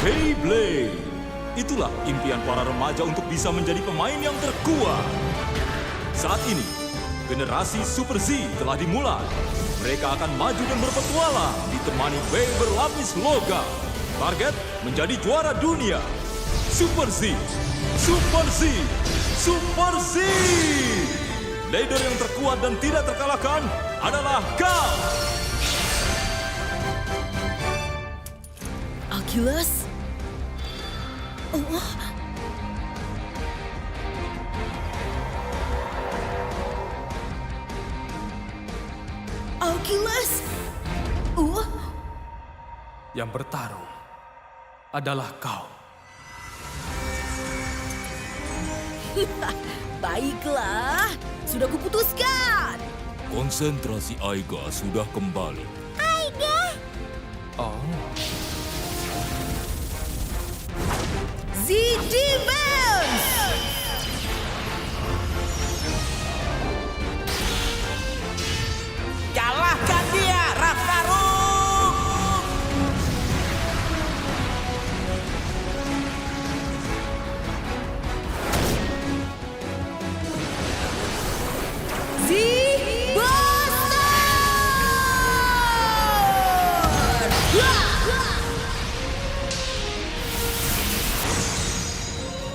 Beyblade. Itulah impian para remaja untuk bisa menjadi pemain yang terkuat. Saat ini, generasi Super Z telah dimulai. Mereka akan maju dan berpetualang ditemani Bey berlapis logam. Target menjadi juara dunia. Super Z, Super Z, Super Z. Leader yang terkuat dan tidak terkalahkan adalah kau. Achilles? Oh. Achilles? Yang bertarung adalah kau. Baiklah, sudah kuputuskan. Konsentrasi Aiga sudah kembali. Oh, Z-Defense! Kalahkan dia, Ragnarok!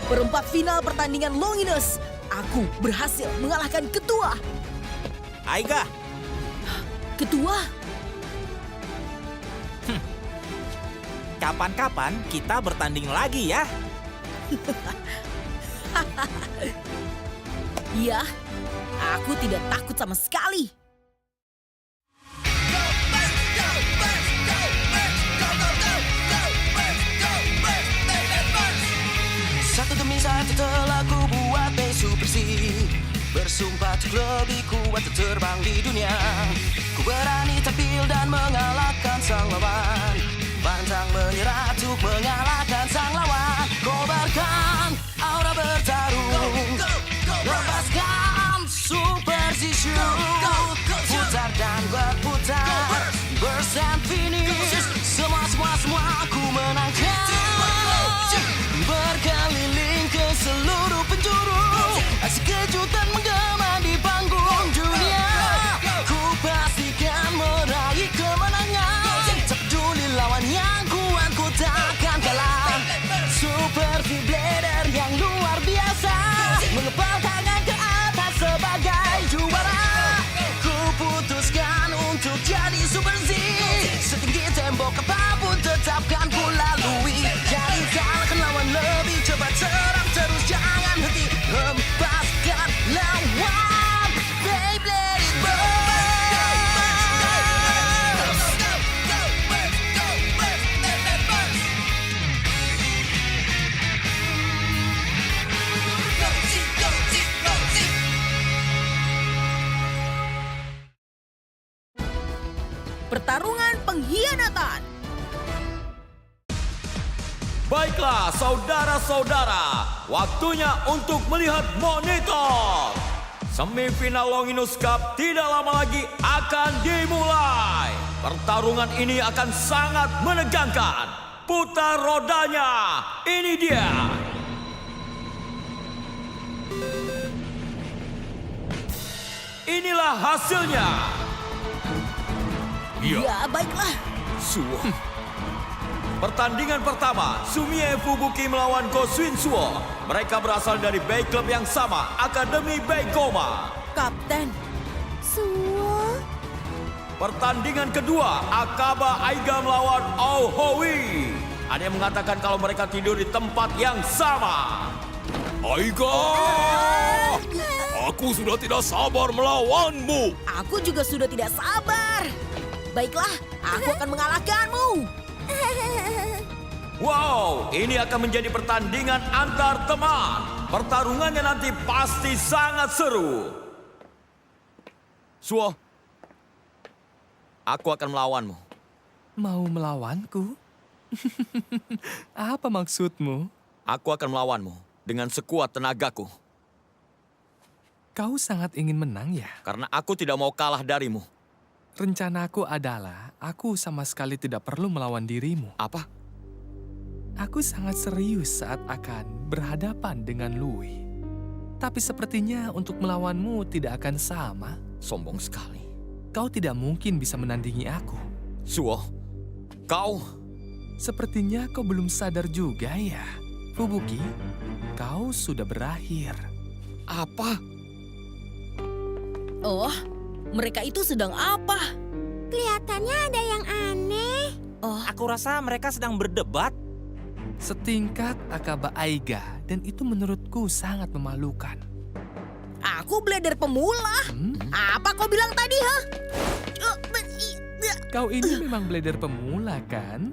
Perempat final pertandingan Longinus. Aku berhasil mengalahkan ketua. Aiga, Ketua? kapan-kapan kita bertanding lagi ya. Iya, aku tidak takut sama sekali. Satu demi satu telah ku buat Super Z. Bersumpah untuk lebih kuat terbang di dunia. Ku berani tampil dan mengalahkan sang lawan. Pantang menyerah untuk mengalahkan sang lawan. Kobarkan aura bertarung. Lepaskan Super Z Shoe. Putar dan berputar. Burst and finish. Semua ku menangkan. Berkeliling ke seluruh penjuru. Aksi kejutan menggema di panggung dunia. Ku pastikan meraih kemenangan. Tak peduli lawan yang kuat, ku takkan kalah. Super V-Blader yang luar biasa. Mengepal tangan ke atas sebagai juara. Ku putuskan untuk jadi Super Z. Setinggi tembok apapun tetapkan ku lalui. Jadi kalahkan lawan lebih cepat. Serang terus jangan henti. Lepaskan lawan. Beyblade Burst. Pertarungan pengkhianatan. Baiklah, saudara-saudara, waktunya untuk melihat monitor. Semifinal Longinus Cup tidak lama lagi akan dimulai. Pertarungan ini akan sangat menegangkan. Putar rodanya, ini dia. Inilah hasilnya. Ya, baiklah. Pertandingan pertama, Sumie Fubuki melawan Go Shinsuo. Mereka berasal dari Bay Club yang sama, Akademi Baykoma. Kapten. Suo. Pertandingan kedua, Akaba Aiga melawan Aohowi. Ada yang mengatakan kalau mereka tidur di tempat yang sama. Aiga! Aku sudah tidak sabar melawanmu. Aku juga sudah tidak sabar. Baiklah, aku akan mengalahkanmu. Wow, ini akan menjadi pertandingan antar teman. Pertarungannya nanti pasti sangat seru. Suo, aku akan melawanmu. mau melawanku? Apa maksudmu? Aku akan melawanmu dengan sekuat tenagaku. Kau sangat ingin menang ya? Karena aku tidak mau kalah darimu. Rencanaku adalah aku sama sekali tidak perlu melawan dirimu. Apa? Aku sangat serius saat akan berhadapan dengan Louis. Tapi sepertinya untuk melawanmu tidak akan sama. Sombong sekali. Kau tidak mungkin bisa menandingi aku. Suo, kau... Sepertinya kau belum sadar juga ya, Fubuki. Kau sudah berakhir. Apa? Oh, mereka itu sedang apa? Kelihatannya ada yang aneh. Oh, Aku rasa mereka sedang berdebat. Setingkat Akaba Aiga, dan itu menurutku sangat memalukan. aku blader pemula. Hmm? Apa kau bilang tadi, ha? Kau ini memang blader pemula kan?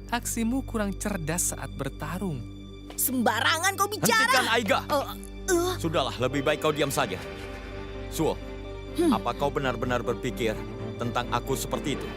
Aksimu kurang cerdas saat bertarung. Sembarangan kau Hentikan bicara. Aiga. Eh, Sudahlah, lebih baik kau diam saja. Suo, apa kau benar-benar berpikir tentang aku seperti itu?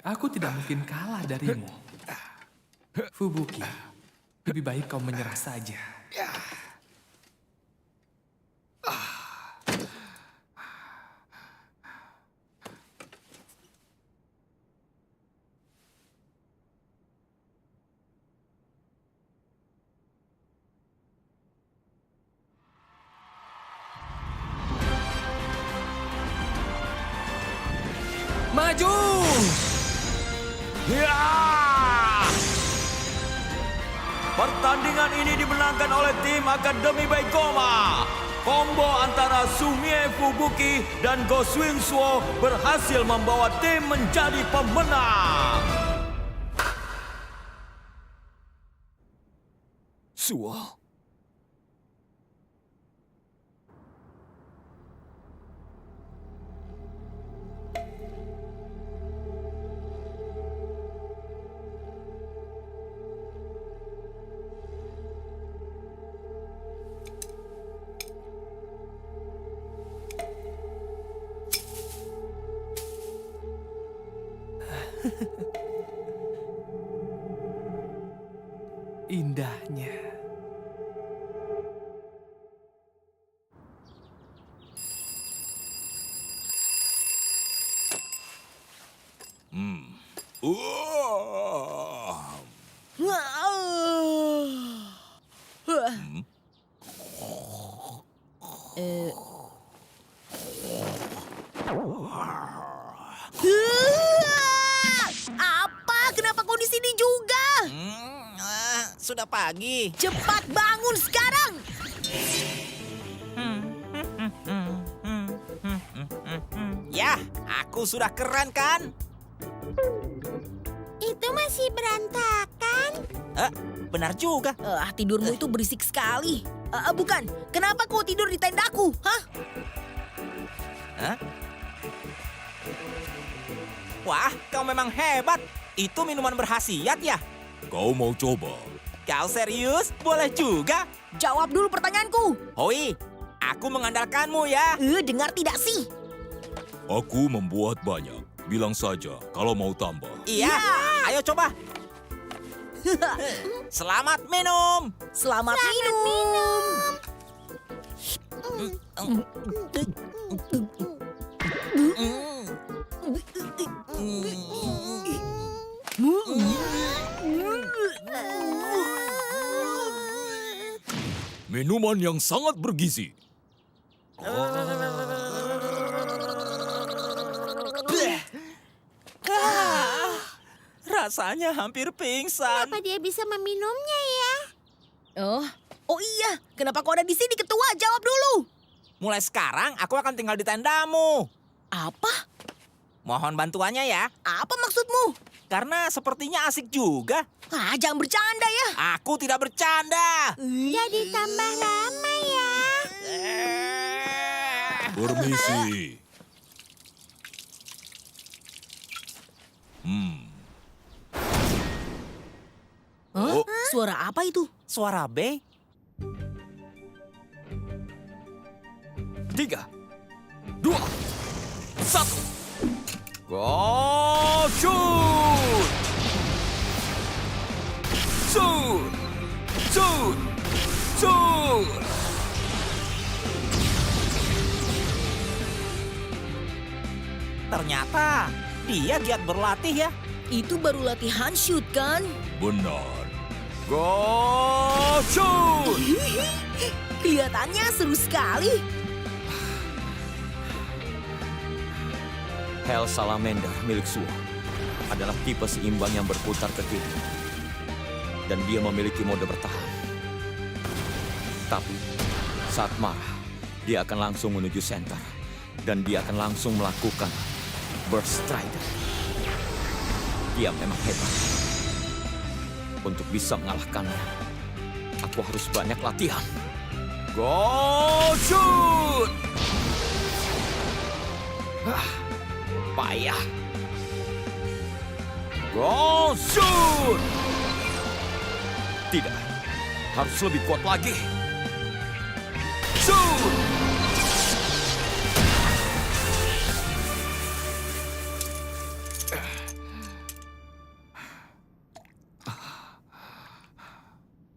Aku tidak mungkin kalah darimu. Fubuki, lebih baik kau menyerah saja. Maju! Ya! Pertandingan ini dimenangkan oleh tim Akademi Baikoma. Combo antara Sumie Fubuki dan Go Swing Suo berhasil membawa tim menjadi pemenang. Suo? Indahnya. Apa? Kenapa kau di sini juga? Sudah pagi. Cepat bangun sekarang. Ya, aku sudah keren kan? Itu masih berantakan. Benar juga. Tidurmu itu berisik sekali. Bukan, kenapa kau tidur di tendaku? Hah? Hah? Wah, kau memang hebat. Itu minuman berkhasiat ya? Kau mau coba? Kau serius? Boleh juga. Jawab dulu pertanyaanku. Hoi, aku mengandalkanmu ya. Dengar tidak sih? Aku membuat banyak. Bilang saja kalau mau tambah. Iya, ayo coba. Selamat minum. Selamat minum. Minuman yang sangat bergizi. Rasanya hampir pingsan. Kenapa dia bisa meminumnya ya? Oh iya, kenapa kau ada di sini ketua? Jawab dulu. Mulai sekarang aku akan tinggal di tendamu. Apa? Mohon bantuannya ya. Apa maksudmu? Karena sepertinya asik juga. Jangan bercanda ya. Aku tidak bercanda. Jadi tambah lama ya. Permisi. Suara apa itu? Suara B? 3, 2, 1. Go shoot! shoot! Ternyata dia giat berlatih ya. Itu baru latihan shoot kan? Benar. Go shoot! Kelihatannya seru sekali. Hell Salamander milik Suo adalah tipe seimbang yang berputar ke kiri. Dan dia memiliki mode bertahan. Tapi saat marah, dia akan langsung menuju center. Dan dia akan langsung melakukan Burst Strider. Dia memang hebat. Untuk bisa mengalahkannya, aku harus banyak latihan. Go shoot! Payah. Go shoot! Tidak, harus lebih kuat lagi. Shoot!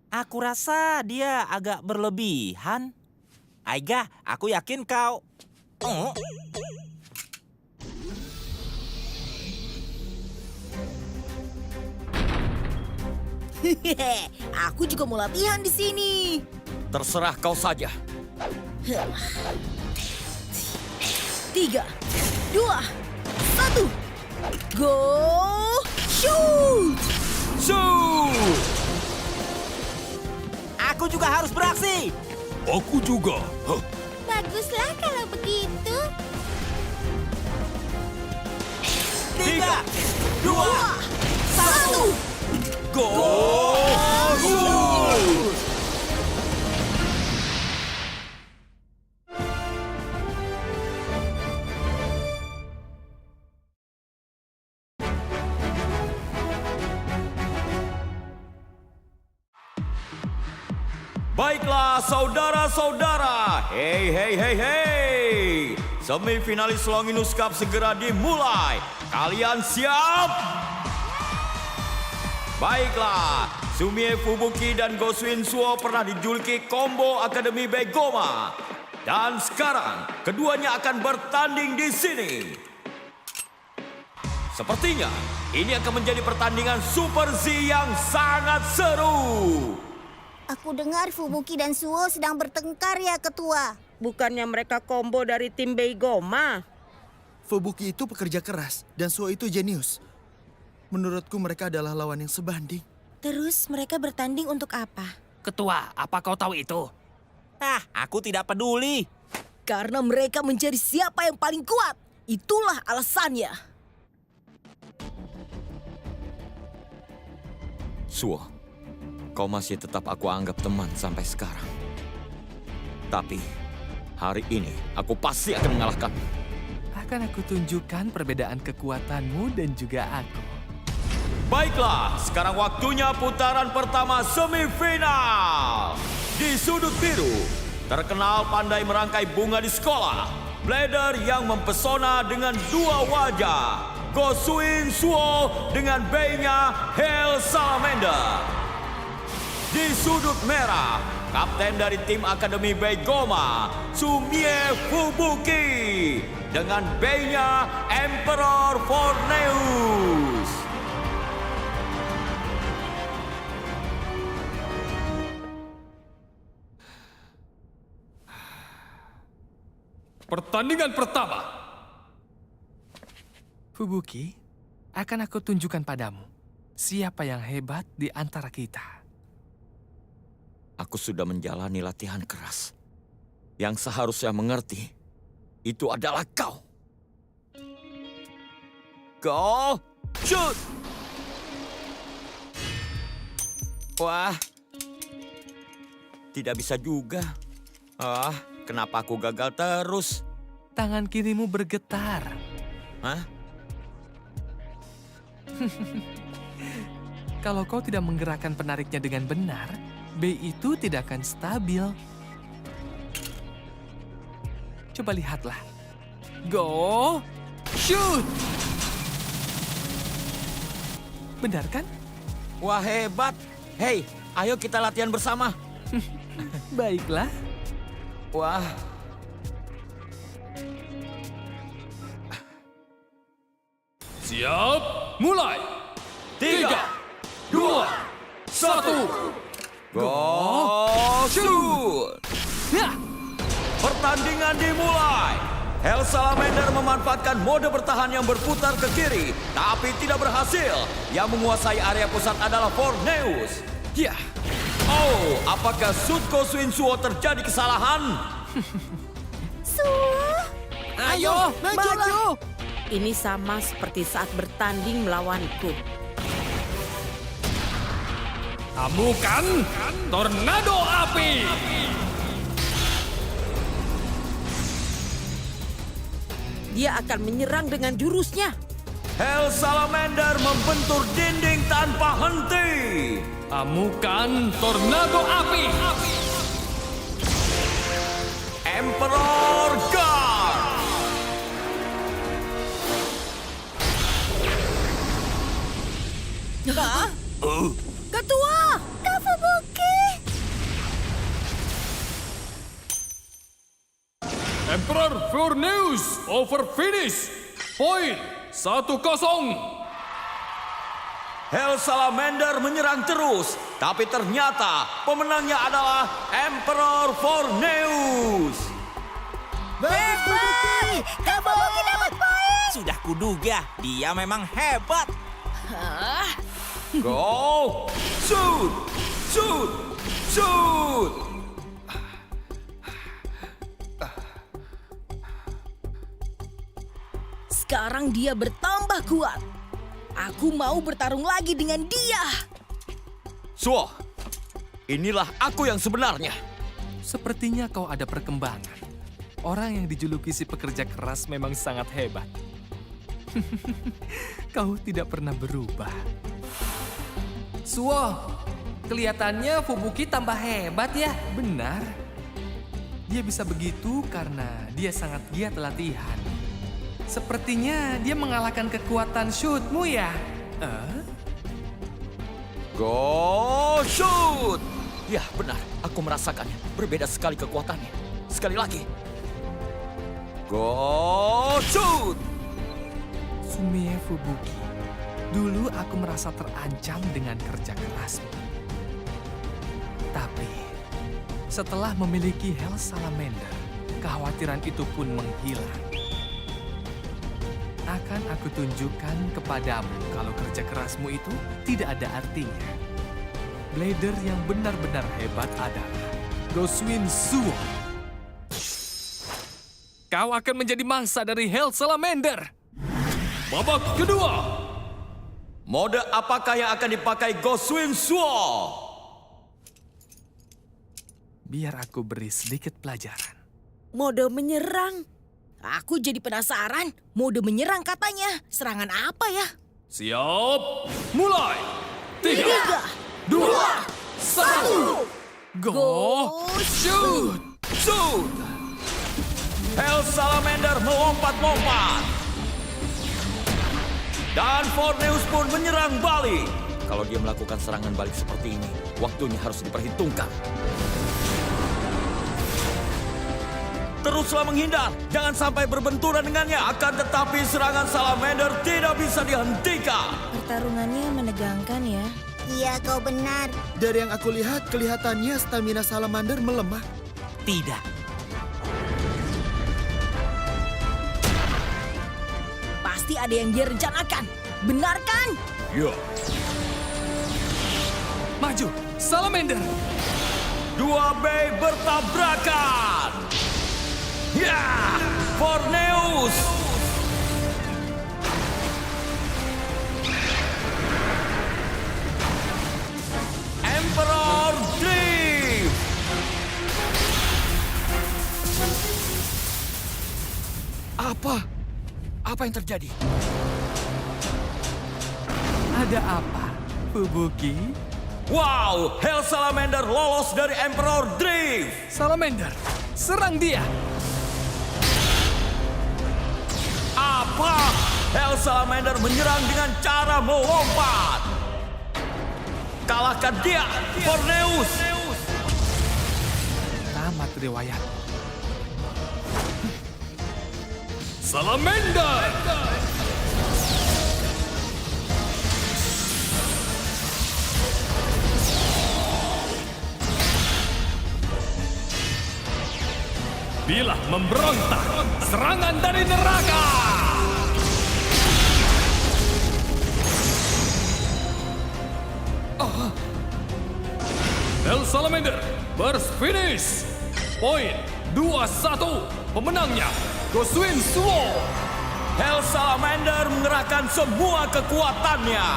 Aku rasa dia agak berlebihan. Aiga, aku yakin kau... Oh. Aku juga mau latihan di sini. Terserah kau saja. 3, 2, 1, go shoot! Shoot! Aku juga harus beraksi. Aku juga. Baguslah kalau begitu. 3, 2, 1. Go shoot! Baiklah saudara-saudara, hei. Semifinalis Longinus Cup segera dimulai. Kalian siap? Baiklah, Sumie Fubuki dan Goswin Suo pernah dijuluki Combo Akademi Begoma. Dan sekarang, keduanya akan bertanding di sini. Sepertinya, ini akan menjadi pertandingan Super Z yang sangat seru. Aku dengar Fubuki dan Suo sedang bertengkar ya, Ketua. Bukannya mereka combo dari tim Beigoma? Fubuki itu pekerja keras dan Suo itu jenius. Menurutku mereka adalah lawan yang sebanding. Terus mereka bertanding untuk apa? Ketua, apa kau tahu itu? Aku tidak peduli. Karena mereka mencari siapa yang paling kuat. Itulah alasannya. Suo, kau masih tetap aku anggap teman sampai sekarang. Tapi, hari ini aku pasti akan mengalahkanmu. Akan aku tunjukkan perbedaan kekuatanmu dan juga aku. Baiklah, sekarang waktunya putaran pertama semifinal. Di sudut biru, terkenal pandai merangkai bunga di sekolah. Blader yang mempesona dengan dua wajah. Goswin Suo dengan bay-nya Hell Salamander. Di sudut merah, kapten dari tim Akademi Beigoma, Sumie Fubuki. Dengan bay-nya Emperor Forneus. Pertandingan pertama. Fubuki, akan aku tunjukkan padamu siapa yang hebat di antara kita. Aku sudah menjalani latihan keras. Yang seharusnya mengerti, itu adalah kau. Go, shoot! Wah, tidak bisa juga. Kenapa aku gagal terus? Tangan kirimu bergetar. Hah? Kalau kau tidak menggerakkan penariknya dengan benar, B itu tidak akan stabil. Coba lihatlah. Go! Shoot! Benar kan? Wah, hebat. Hei, ayo kita latihan bersama. Baiklah. Wah, Siap, mulai. 3, 2, 1. go, shoot! Ya, Pertandingan dimulai. Hell Salamander memanfaatkan mode bertahan yang berputar ke kiri, tapi tidak berhasil. Yang menguasai area pusat adalah Forneus. ya. Oh, apakah shoot Goswin Suo terjadi kesalahan? Ayo, maju. Ini sama seperti saat bertanding melawanku. Amukan tornado api. Dia akan menyerang dengan jurusnya. Hell Salamander membentur dinding tanpa henti. Amukan tornado api. Emperor Guard. Ketua! Kak Fubuki! Emperor Forneus over finish. Poin 1-0. Hell Salamander menyerang terus, tapi ternyata pemenangnya adalah Emperor Forneus. Hebat! Kak Fubuki dapat poin! Sudah kuduga, dia memang hebat. Go, shoot, shoot, shoot. Sekarang dia bertambah kuat. Aku mau bertarung lagi dengan dia. Suo, inilah aku yang sebenarnya. Sepertinya kau ada perkembangan. Orang yang dijuluki si pekerja keras memang sangat hebat. Kau tidak pernah berubah. Suo, kelihatannya Fubuki tambah hebat ya. Benar. Dia bisa begitu karena dia sangat giat latihan. Sepertinya dia mengalahkan kekuatan shootmu ya. Go, shoot. Ya, benar. Aku merasakannya. Berbeda sekali kekuatannya. Sekali lagi. Go, shoot. Sumie Fubuki, dulu aku merasa terancam dengan kerja kerasmu. Tapi, setelah memiliki Hell Salamander, kekhawatiran itu pun menghilang. Akan aku tunjukkan kepadamu kalau kerja kerasmu itu tidak ada artinya. Blader yang benar-benar hebat adalah Goswin Suo. Kau akan menjadi mangsa dari Hell Salamander. Babak kedua. Mode apakah yang akan dipakai Goswin Suo? Biar aku beri sedikit pelajaran. Mode menyerang. Aku jadi penasaran. Mode menyerang katanya. Serangan apa ya? Siap, mulai. 3, 2, 1. Go, shoot. Shoot! Hell Salamander melompat-lompat. Dan Forneus pun menyerang balik. Kalau dia melakukan serangan balik seperti ini, waktunya harus diperhitungkan. Teruslah menghindar, jangan sampai berbenturan dengannya. Akan tetapi serangan Salamander tidak bisa dihentikan. Pertarungannya menegangkan ya. Iya, kau benar. Dari yang aku lihat, kelihatannya stamina Salamander melemah. Tidak. Pasti ada yang dia rencanakan. Benar kan? Ya. Maju, Salamander. 2B bertabrakan. Ya, Forneus. Emperor Drift. Apa yang terjadi? Ada apa, Fubuki? Wow, Hell Salamander lolos dari Emperor Drift. Salamander, serang dia. Apa? Hell Salamander menyerang dengan cara melompat. Kalahkan dia, Forneus. riwayat. Salamander! Bila memberontak, serangan dari neraka! Hell Salamander, burst finish! Poin 2-1, pemenangnya Goswin Suo! Hell Salamander mengerahkan semua kekuatannya.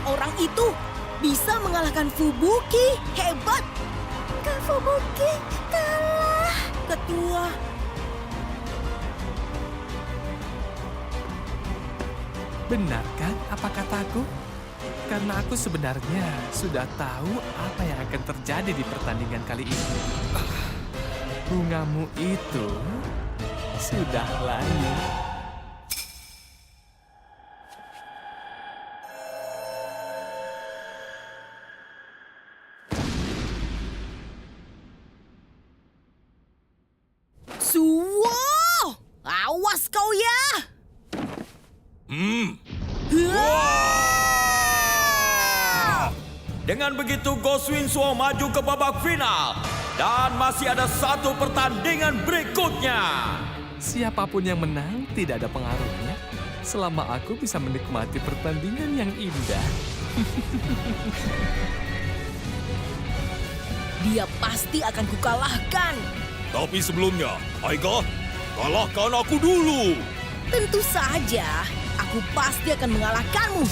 Orang itu bisa mengalahkan Fubuki. Hebat! Kak Fubuki kalah. Ketua. Benar kan apa kataku? Karena aku sebenarnya sudah tahu apa yang akan terjadi di pertandingan kali ini. Bungamu itu sudah layu. Suwo! Awas kau ya! Dengan begitu Goswin Suo maju ke babak final. Dan masih ada satu pertandingan berikutnya. Siapapun yang menang tidak ada pengaruhnya selama aku bisa menikmati pertandingan yang indah. Dia pasti akan kukalahkan. Tapi sebelumnya, Aiga, kalahkan aku dulu. Tentu saja, aku pasti akan mengalahkanmu.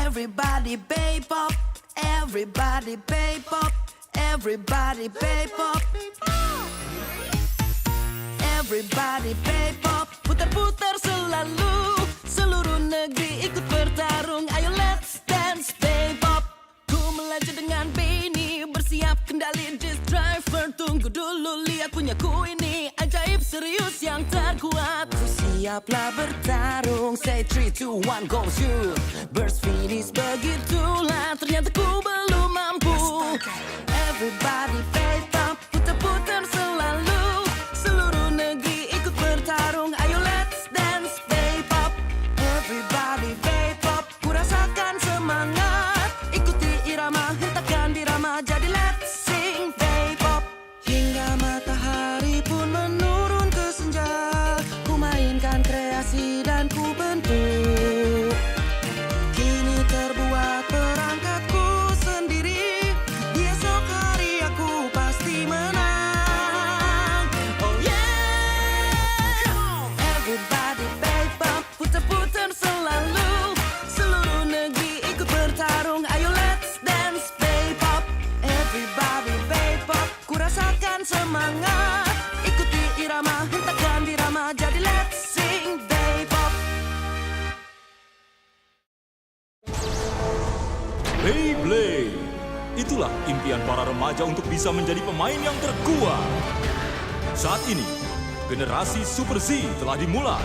Everybody K-pop, everybody K-pop, everybody K-pop. Everybody K-pop, putar-putar selalu, seluruh negeri ikut bertarung. Ayo let's dance K-pop. Ku melaju dengan Benny, bersiap kendali disc driver. Tunggu dulu, lihat punyaku ini, ajaib serius yang terkuat. Ku siaplah bertarung, say 3, 2, 1, go shoot. Burst finish begitulah, ternyata ku belum mampu. Everybody K-pop, putar-putar selalu, seluruh negeri ikut bertarung. Ayo let's dance K-pop. Everybody K-pop, ku rasakan semangat, ikuti irama, hentakan dirama, jadi let's sing K-pop. Hingga matahari pun menurun ke senja, ku mainkan kreasi dan ku bentuk. Kini terbuat perangkatku sendiri, di esok hari aku pasti menang. Oh yeah! Everybody K-pop, putar-putar selalu, seluruh negeri ikut bertarung. Ayo let's dance K-pop. Everybody K-pop, ku rasakan semangat, ikuti irama, hentakan dirama, jadi let's sing K-pop. Beyblade. Itulah impian para remaja untuk bisa menjadi pemain yang terkuat. Saat ini, generasi Super Z telah dimulai.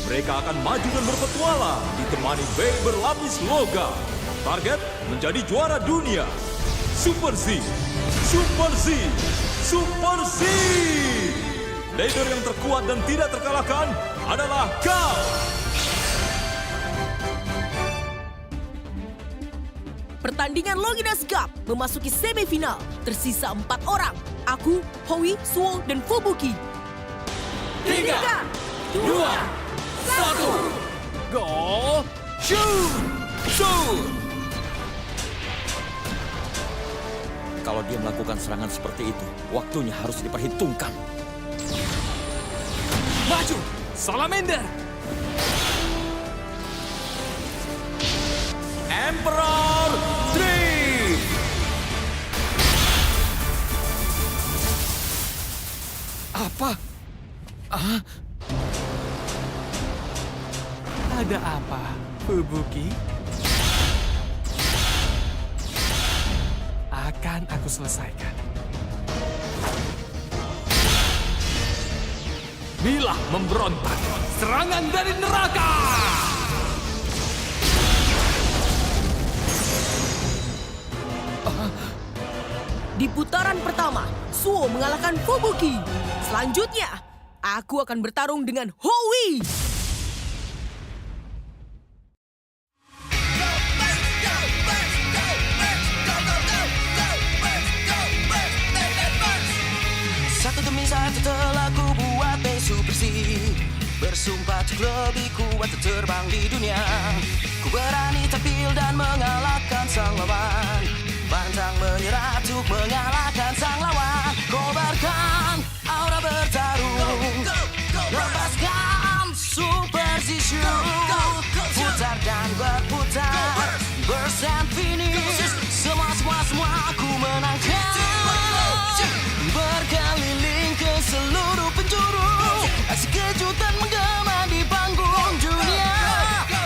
Mereka akan maju dan berpetualang ditemani Bey berlapis logam. Target menjadi juara dunia. Super Z, Super Z, Super Z. Leader yang terkuat dan tidak terkalahkan adalah kau. Pertandingan Longinus Cup memasuki semifinal. Tersisa 4 orang. Aku, Howie, Suo, dan Fubuki. 3, 2, 1, go, shoot! Shoot! Kalau dia melakukan serangan seperti itu, waktunya harus diperhitungkan. Maju, Salamander! Emperor Dream! Apa? Ada apa, Fubuki? Akan aku selesaikan. Bila memberontak, serangan dari neraka! Di putaran pertama, Suo mengalahkan Fubuki. Selanjutnya, aku akan bertarung dengan Howie. Satu demi satu telah ku buat Super C. Bersumpah untuk lebih kuat terbang di dunia. Ku berani tampil dan mengalahkan sang lawan. Pantang menyerah untuk mengalahkan sang lawan. Kobarkan aura bertarung. Lepaskan Super Z Shoe. Putar dan berputar. Burst and finish. Semua ku menangkan. Berkeliling ke seluruh penjuru. Aksi kejutan menggema di panggung dunia.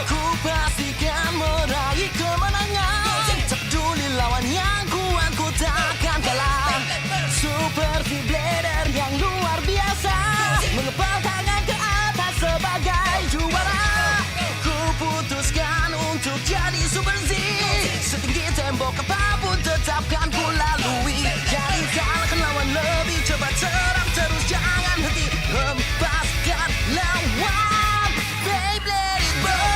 Ku pastikan meraih kemenangan. Tak peduli lawan yang kuat, ku takkan kalah. Super V-Blader yang luar biasa. Mengepal tangan ke atas sebagai juara. Ku putuskan untuk jadi Super Z. Setinggi tembok apapun tetapkan ku lalui. Jadi kalahkan lawan lebih cepat, serang terus jangan henti. Hempaskan lawan, Beyblade it burn.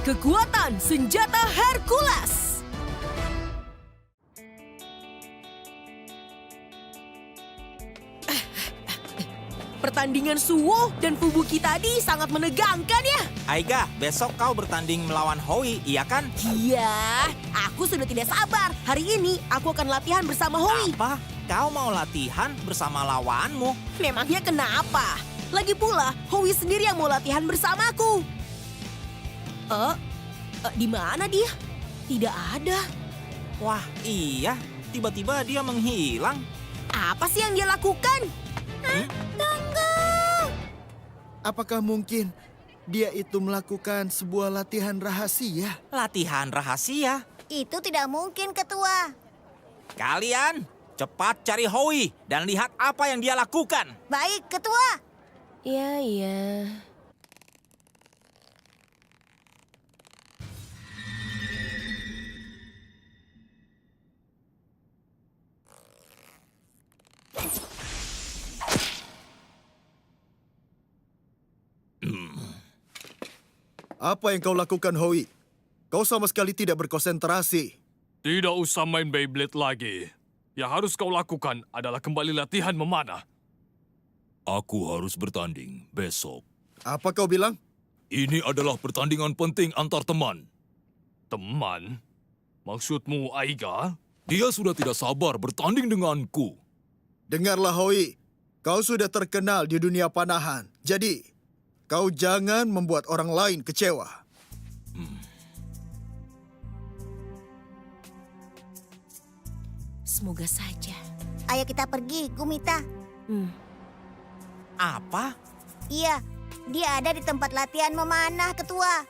Kekuatan senjata Hercules. Pertandingan Suo dan Fubuki tadi sangat menegangkan ya. Aiga, besok kau bertanding melawan Howie, iya kan? Iya, aku sudah tidak sabar. Hari ini aku akan latihan bersama Howie. Apa? Kau mau latihan bersama lawanmu? Memangnya kenapa? Lagi pula, Howie sendiri yang mau latihan bersamaku. Di mana dia? Tidak ada. Wah, iya. Tiba-tiba dia menghilang. Apa sih yang dia lakukan? Apakah mungkin dia itu melakukan sebuah latihan rahasia? Latihan rahasia? Itu tidak mungkin, Ketua. Kalian cepat cari Howie dan lihat apa yang dia lakukan. Baik, Ketua. Iya. Apa yang kau lakukan, Howie? Kau sama sekali tidak berkonsentrasi. Tidak usah main Beyblade lagi. Yang harus kau lakukan adalah kembali latihan memanah. Aku harus bertanding besok. Apa kau bilang? Ini adalah pertandingan penting antar teman. Teman? Maksudmu Aiga? Dia sudah tidak sabar bertanding denganku. Dengarlah, Howie. Kau sudah terkenal di dunia panahan. Jadi, kau jangan membuat orang lain kecewa. Semoga saja. Ayo kita pergi, Gumita. Apa? Iya, dia ada di tempat latihan memanah, Ketua.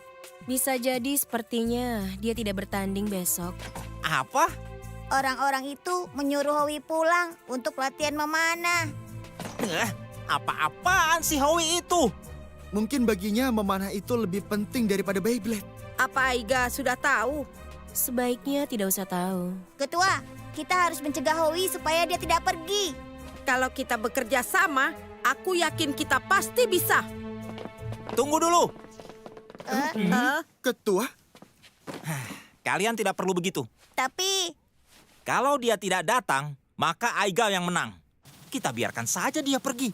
Bisa jadi sepertinya dia tidak bertanding besok. Apa? Orang-orang itu menyuruh Howie pulang untuk latihan memanah. Apa-apaan si Howie itu? Mungkin baginya memanah itu lebih penting daripada Beyblade. Apa Aiga sudah tahu? Sebaiknya tidak usah tahu. Ketua, kita harus mencegah Howie supaya dia tidak pergi. Kalau kita bekerja sama, aku yakin kita pasti bisa. Tunggu dulu. Ketua? Kalian tidak perlu begitu. Tapi, Kalau dia tidak datang, maka Aiga yang menang. Kita biarkan saja dia pergi.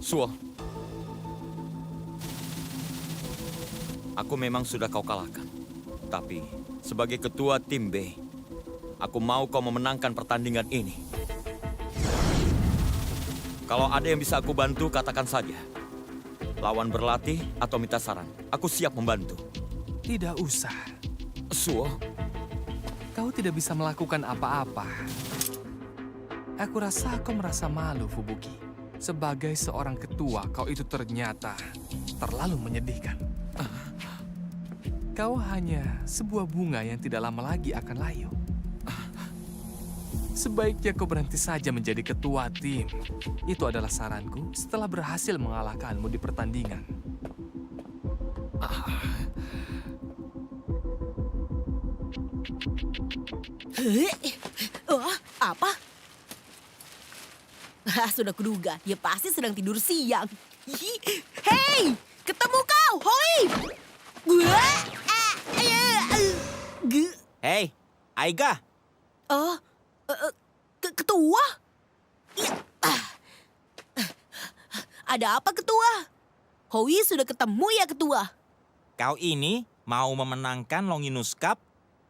Suo, aku memang sudah kau kalahkan. Tapi sebagai ketua tim B, aku mau kau memenangkan pertandingan ini. Kalau ada yang bisa aku bantu, katakan saja. Lawan berlatih atau minta saran, aku siap membantu. Tidak usah. Suo, Kau tidak bisa melakukan apa-apa. Aku rasa kau merasa malu, Fubuki. Sebagai seorang ketua, kau itu ternyata terlalu menyedihkan. Kau hanya sebuah bunga yang tidak lama lagi akan layu. Sebaiknya kau berhenti saja menjadi ketua tim. Itu adalah saranku setelah berhasil mengalahkanmu di pertandingan. Apa? Sudah kuduga, dia pasti sedang tidur siang. Hei, ketemu kau, Hoi! Hei, Aiga. Ketua? Ada apa, Ketua? Hoi sudah ketemu ya, Ketua? Kau ini mau memenangkan Longinus Cup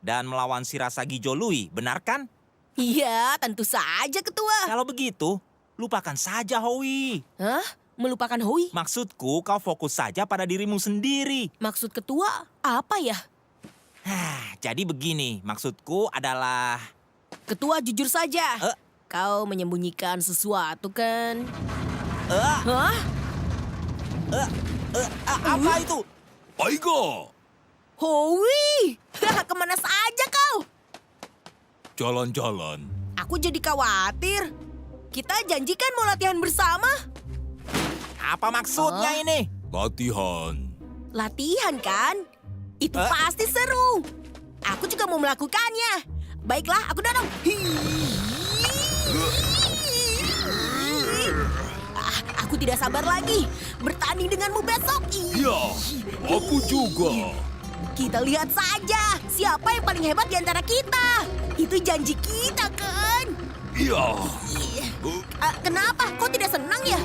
dan melawan Shirasagi Jolui, benar kan? Iya, tentu saja, Ketua. Kalau begitu, lupakan saja Howie. Hah? Melupakan Hoi? Maksudku, kau fokus saja pada dirimu sendiri. Maksud Ketua apa ya? Jadi begini, maksudku adalah... Ketua, jujur saja. Kau menyembunyikan sesuatu, kan? Hah? Apa itu? Aiga! Hoi! Kemana saja kau? Jalan-jalan. Aku jadi khawatir. Kita janjikan mau latihan bersama. Apa maksudnya ini? Latihan. Latihan, kan? Itu pasti seru. Aku juga mau melakukannya. Baiklah, aku dorong. Aku tidak sabar lagi bertanding denganmu besok. Ya, aku juga. Kita lihat saja siapa yang paling hebat di antara kita. Itu janji kita, kan? Ya. Kenapa? Kau tidak senang ya?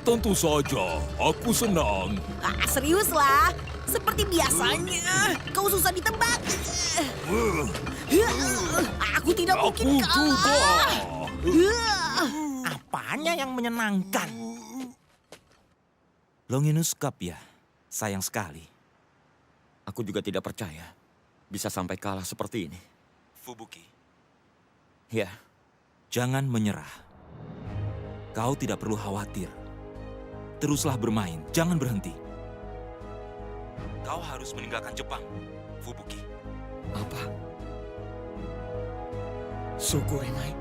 Tentu saja, aku senang. Seriuslah. Seperti biasanya, kau susah ditebak. Aku tidak mungkin kalah. Apanya yang menyenangkan? Longinus Cup ya, sayang sekali. Aku juga tidak percaya bisa sampai kalah seperti ini. Fubuki, Ya, jangan menyerah. Kau tidak perlu khawatir. Teruslah bermain, jangan berhenti. Kau harus meninggalkan Jepang, Fubuki. apa? Syukuri, Mai.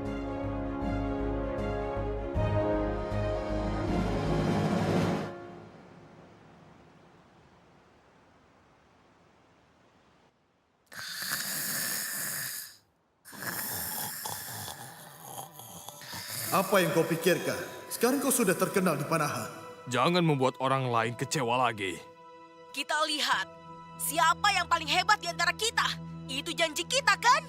Apa yang kau pikirkan? Sekarang kau sudah terkenal di Panahan. Jangan membuat orang lain kecewa lagi. Kita lihat siapa yang paling hebat di antara kita. Itu janji kita, kan?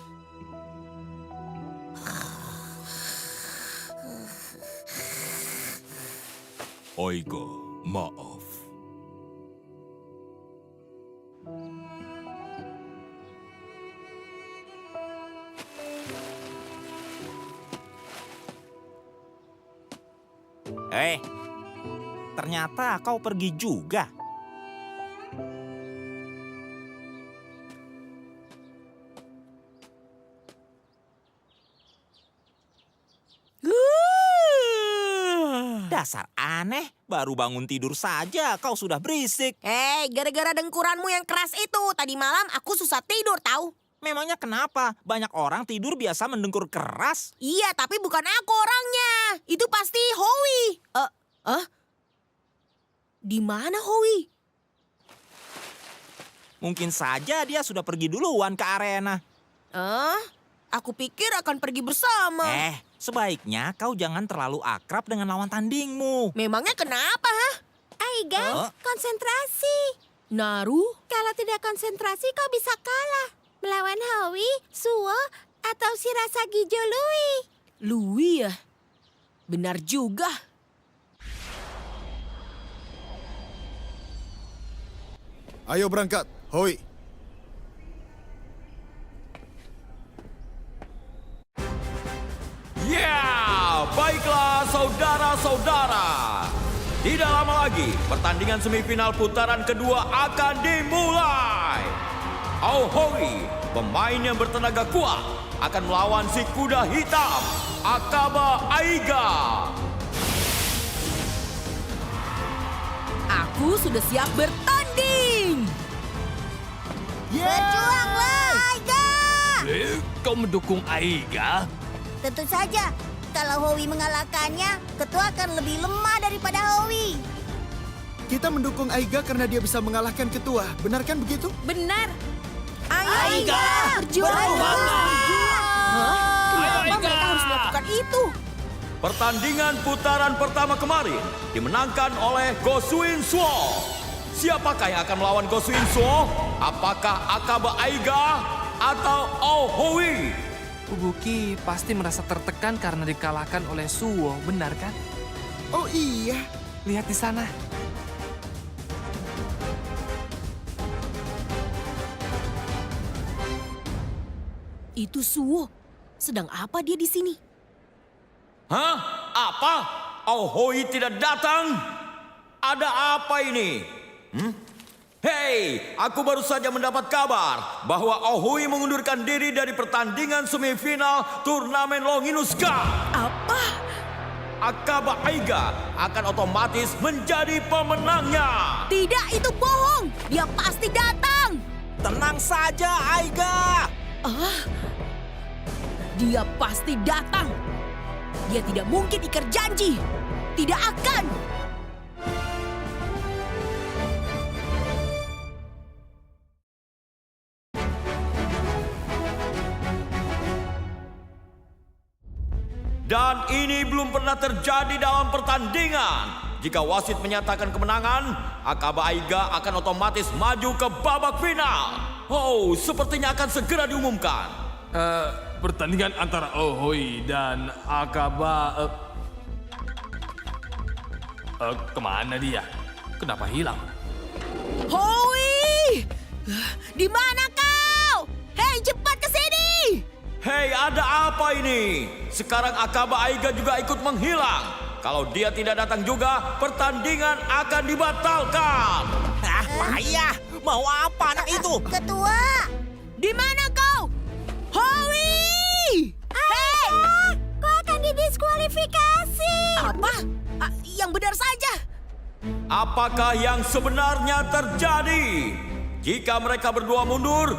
Aiga, maaf. Ternyata kau pergi juga. Dasar aneh, baru bangun tidur saja kau sudah berisik. Hei, gara-gara dengkuranmu yang keras itu, tadi malam aku susah tidur, tahu? Memangnya kenapa? Banyak orang tidur biasa mendengkur keras. Iya, tapi bukan aku orangnya. Itu pasti Howie. Di mana Howie? Mungkin saja dia sudah pergi duluan ke arena. Aku pikir akan pergi bersama. Sebaiknya kau jangan terlalu akrab dengan lawan tandingmu. Memangnya kenapa, ha? Aiga, konsentrasi. Naru? Kalau tidak konsentrasi kau bisa kalah. Melawan Howie, Suo, atau Shirasagi Jolui. Lui ya? Benar juga. Ayo berangkat, Hoi. Ya, baiklah saudara-saudara. Tidak lama lagi, pertandingan semifinal putaran kedua akan dimulai. Aohoi, pemain yang bertenaga kuat, akan melawan si kuda hitam, Akaba Aiga. Aku sudah siap bertanding. Berjuanglah, Aiga! Kau mendukung Aiga? Tentu saja. Kalau Howie mengalahkannya, ketua akan lebih lemah daripada Howie. Kita mendukung Aiga karena dia bisa mengalahkan ketua. Benar kan begitu? Benar. Aiga! Berjuang! Kenapa Aiga! mereka harus melakukan itu? Pertandingan putaran pertama kemarin dimenangkan oleh Goswin Suo. Siapakah yang akan melawan Goswin Suo? Apakah Akaba Aiga atau Oh Howie? Fubuki pasti merasa tertekan karena dikalahkan oleh Suo, benar kan? Oh iya. Lihat di sana. Itu Suo. Sedang apa dia di sini? Hah? Apa? Oh Howie tidak datang? Ada apa ini? Hei, aku baru saja mendapat kabar bahwa Ohui mengundurkan diri dari pertandingan semifinal turnamen Longinus Cup. Apa? Akaba Aiga akan otomatis menjadi pemenangnya. Tidak, itu bohong. Dia pasti datang. Tenang saja, Aiga. Dia pasti datang. Dia tidak mungkin ingkar janji. Tidak akan. Dan ini belum pernah terjadi dalam pertandingan. Jika wasit menyatakan kemenangan, Akaba Aiga akan otomatis maju ke babak final. Oh, sepertinya akan segera diumumkan. Pertandingan antara Ohoi dan Akaba... kemana dia? Kenapa hilang? Howie! Di mana kau? Hei, cepat ke sini! Hei, ada apa ini? Sekarang Akaba Aiga juga ikut menghilang. Kalau dia tidak datang juga, pertandingan akan dibatalkan. Ah, payah. Mau apa anak itu? Ketua! Di mana kau? Howie! Aiga! Kau akan didiskualifikasi! Apa? Yang benar saja. Apakah yang sebenarnya terjadi? Jika mereka berdua mundur,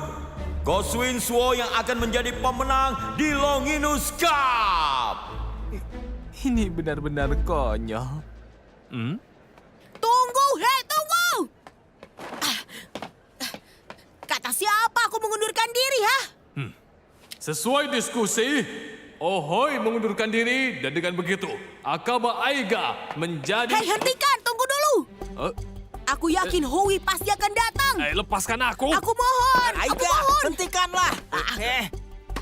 Goswin Suo yang akan menjadi pemenang di Longinus Cup. Ini benar-benar konyol. Tunggu, hei tunggu! Kata siapa aku mengundurkan diri, ha? Sesuai diskusi, Ohoi mengundurkan diri dan dengan begitu Akaba Aiga menjadi... Hei, hentikan, tunggu dulu. Aku yakin Howie pasti akan datang. Lepaskan aku. Aku mohon, aku Aiga, mohon. hentikanlah.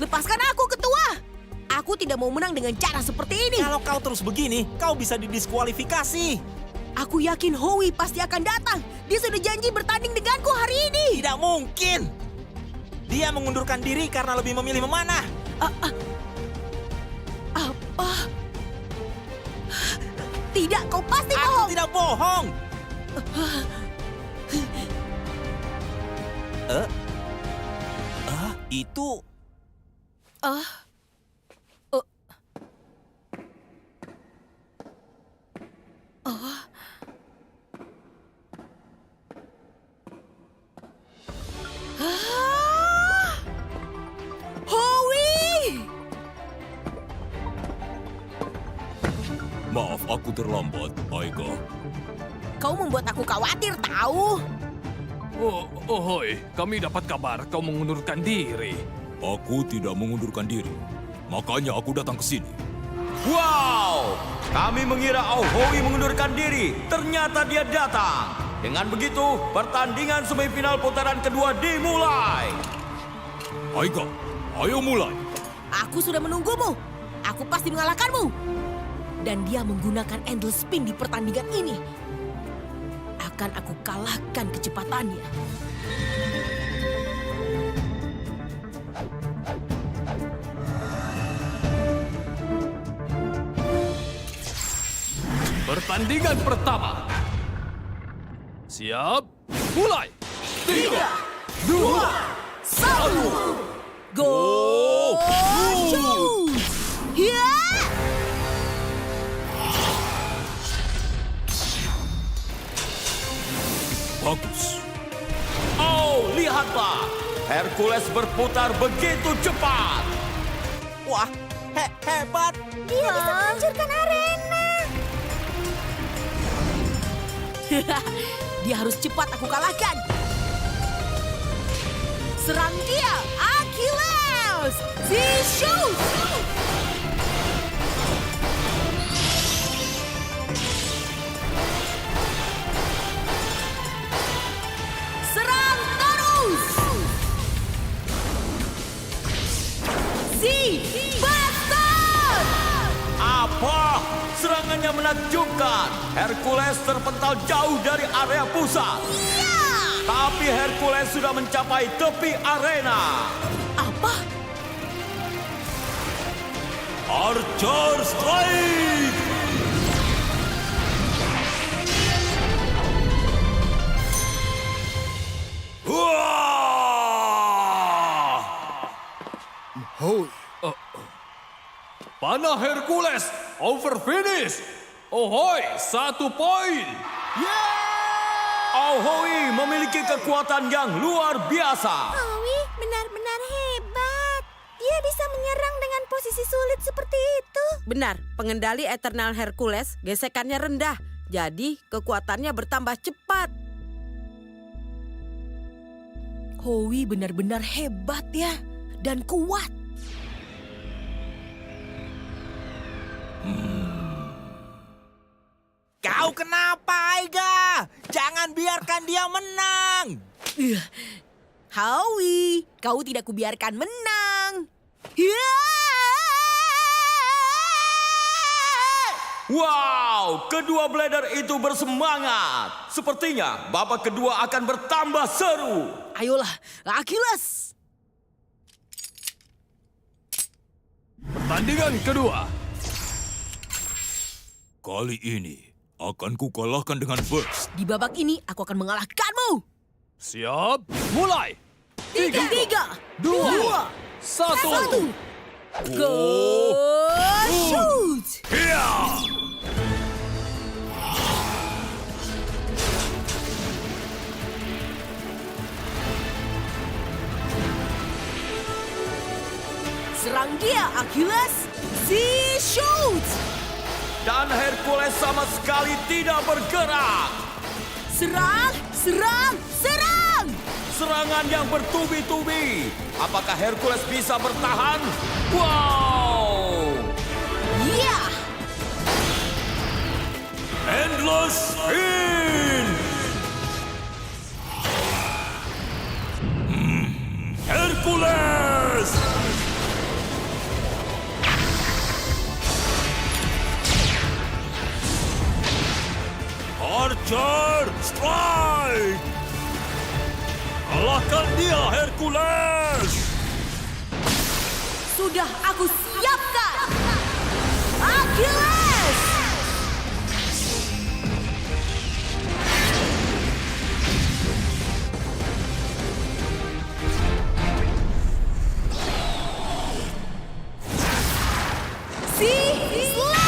Lepaskan aku, ketua. Aku tidak mau menang dengan cara seperti ini. Kalau kau terus begini, kau bisa didiskualifikasi. Aku yakin Howie pasti akan datang. Dia sudah janji bertanding denganku hari ini. Tidak mungkin. Dia mengundurkan diri karena lebih memilih memanah. Apa? Tidak, kau pasti Aku bohong. tidak bohong. Itu... Howie! Maaf, aku terlambat, Aiga. Kau membuat aku khawatir, tahu? Ohoi, kami dapat kabar kau mengundurkan diri. Aku tidak mengundurkan diri. Makanya aku datang ke sini. Wow, kami mengira Ohui mengundurkan diri. Ternyata dia datang. Dengan begitu, pertandingan semifinal putaran kedua dimulai. Aiga, ayo mulai. Aku sudah menunggumu. Aku pasti mengalahkanmu. Dan dia menggunakan endless spin di pertandingan ini. Akan aku kalahkan kecepatannya. Pertandingan pertama. Siap, mulai. 3, 2, 1. Go! Shoot! Ya! Hercules berputar begitu cepat. Wah, hebat. Dia bisa menghancurkan arena. Dia harus cepat aku kalahkan. Serang dia, Achilles! Z-Shoot! Serang terus! Z-Buster! Apa? Serangannya menakjubkan. Hercules terpental jauh dari area pusat. Tapi Hercules sudah mencapai tepi arena. Apa? Archer Strike! Wah! Howie, Panah Hercules, over finish. Ohoi, 1 poin. Ahoy memiliki kekuatan yang luar biasa. Howie benar-benar hebat. Dia bisa menyerang dengan posisi sulit seperti itu. Benar, pengendali Eternal Hercules gesekannya rendah. Jadi kekuatannya bertambah cepat. Howie benar-benar hebat ya, dan kuat. Kau kenapa, Aiga? Jangan biarkan dia menang. Howie, kau tidak kubiarkan menang. Wow, kedua blader itu bersemangat. Sepertinya babak kedua akan bertambah seru. Ayolah, Achilles. Pertandingan kedua. Kali ini akan kukalahkan dengan burst. Di babak ini aku akan mengalahkanmu. Siap, mulai. 3, 2, 1. 1. Go shoot! Serang dia, Achilles! Z-Shoot! Dan Hercules sama sekali tidak bergerak. Serang, serang, serang! Serangan yang bertubi-tubi. Apakah Hercules bisa bertahan? Wow! Iya! Endless Spin! Hercules! Archer Strike! Kalahkan dia, Hercules! Sudah aku siapkan! Achilles! Z-Slash!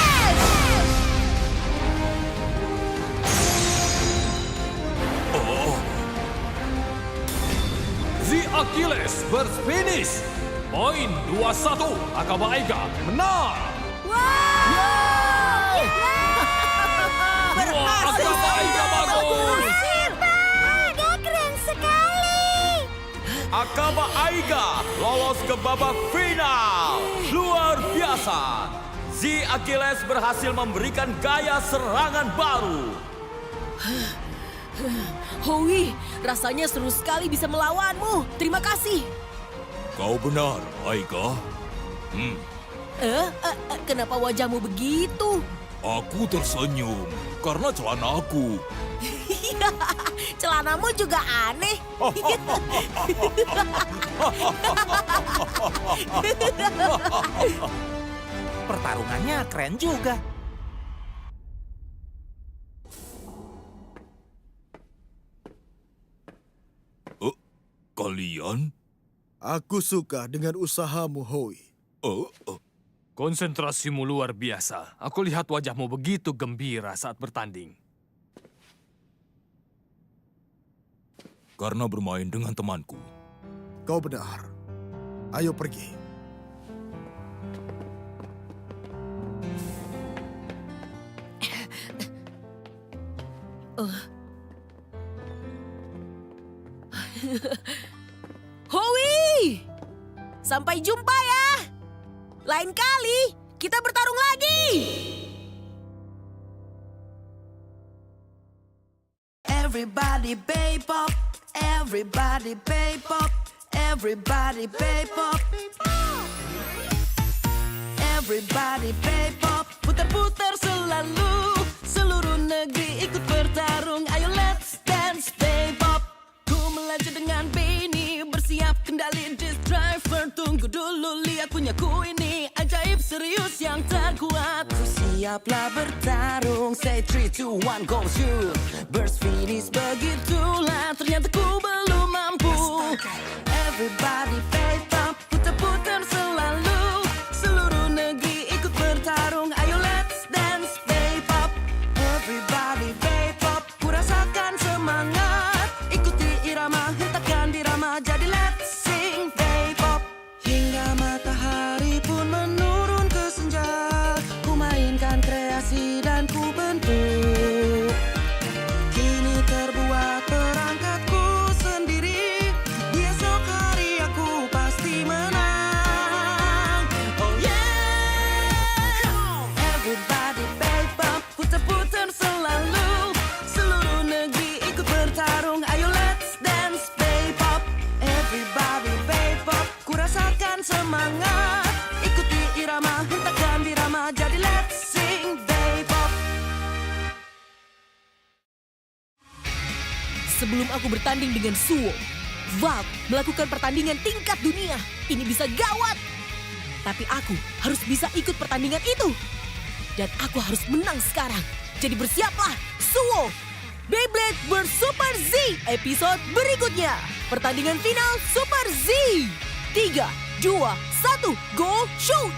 The Achilles berfinish. Poin 2-1. Akaba Aiga menang. Wah, Akaba Aiga bagus. Aiga keren sekali. Akaba Aiga lolos ke babak final. Luar biasa. Z Achilles berhasil memberikan gaya serangan baru. Howie, rasanya seru sekali bisa melawanmu. Terima kasih. Kau benar, Aiga. Kenapa wajahmu begitu? Aku tersenyum karena celanaku. Celanamu juga aneh. Pertarungannya keren juga. Kalian? aku suka dengan usahamu, Howie. Konsentrasimu luar biasa. Aku lihat wajahmu begitu gembira saat bertanding. Karena bermain dengan temanku. kau benar. Ayo pergi. Howie! Sampai jumpa ya. Lain kali kita bertarung lagi. Everybody K-pop, everybody K-pop, everybody K-pop. Everybody K-pop, putar-putar selalu, seluruh negeri ikut bertarung. Ayo let's dance K-pop. Ku melaju dengan Benny, bersiap kendali disc driver. Tunggu dulu, lihat punyaku ini, ajaib serius yang terkuat. Ku siaplah bertarung, say 3, 2, 1, go shoot. Burst finish begitulah, ternyata ku belum mampu. Everybody K-pop, putar-putar selalu, seluruh negeri ikut bertarung. Ayo let's dance K-pop. Everybody K-pop, ku rasakan semangat, ikuti irama, hentakkan dirama, jadi let's sing K-pop. Hingga matahari pun menurun ke senja, ku mainkan kreasi dan ku bentuk. Kini terbuat perangkatku sendiri, di esok hari aku pasti menang. Oh yeah! Everybody K-pop, putar-putar selalu, seluruh negeri ikut bertarung. Ayo let's dance K-pop. Everybody K-pop, ku rasakan semangat, ikuti irama, hentakkan dirama, jadi let's sing K-pop. Sebelum aku bertanding dengan Suwo, Valve melakukan pertandingan tingkat dunia. Ini bisa gawat. Tapi aku harus bisa ikut pertandingan itu. Dan aku harus menang sekarang. Jadi bersiaplah, Suwo. Beyblade Super Z episode berikutnya. Pertandingan final Super Z. 3, 2, 1, go shoot!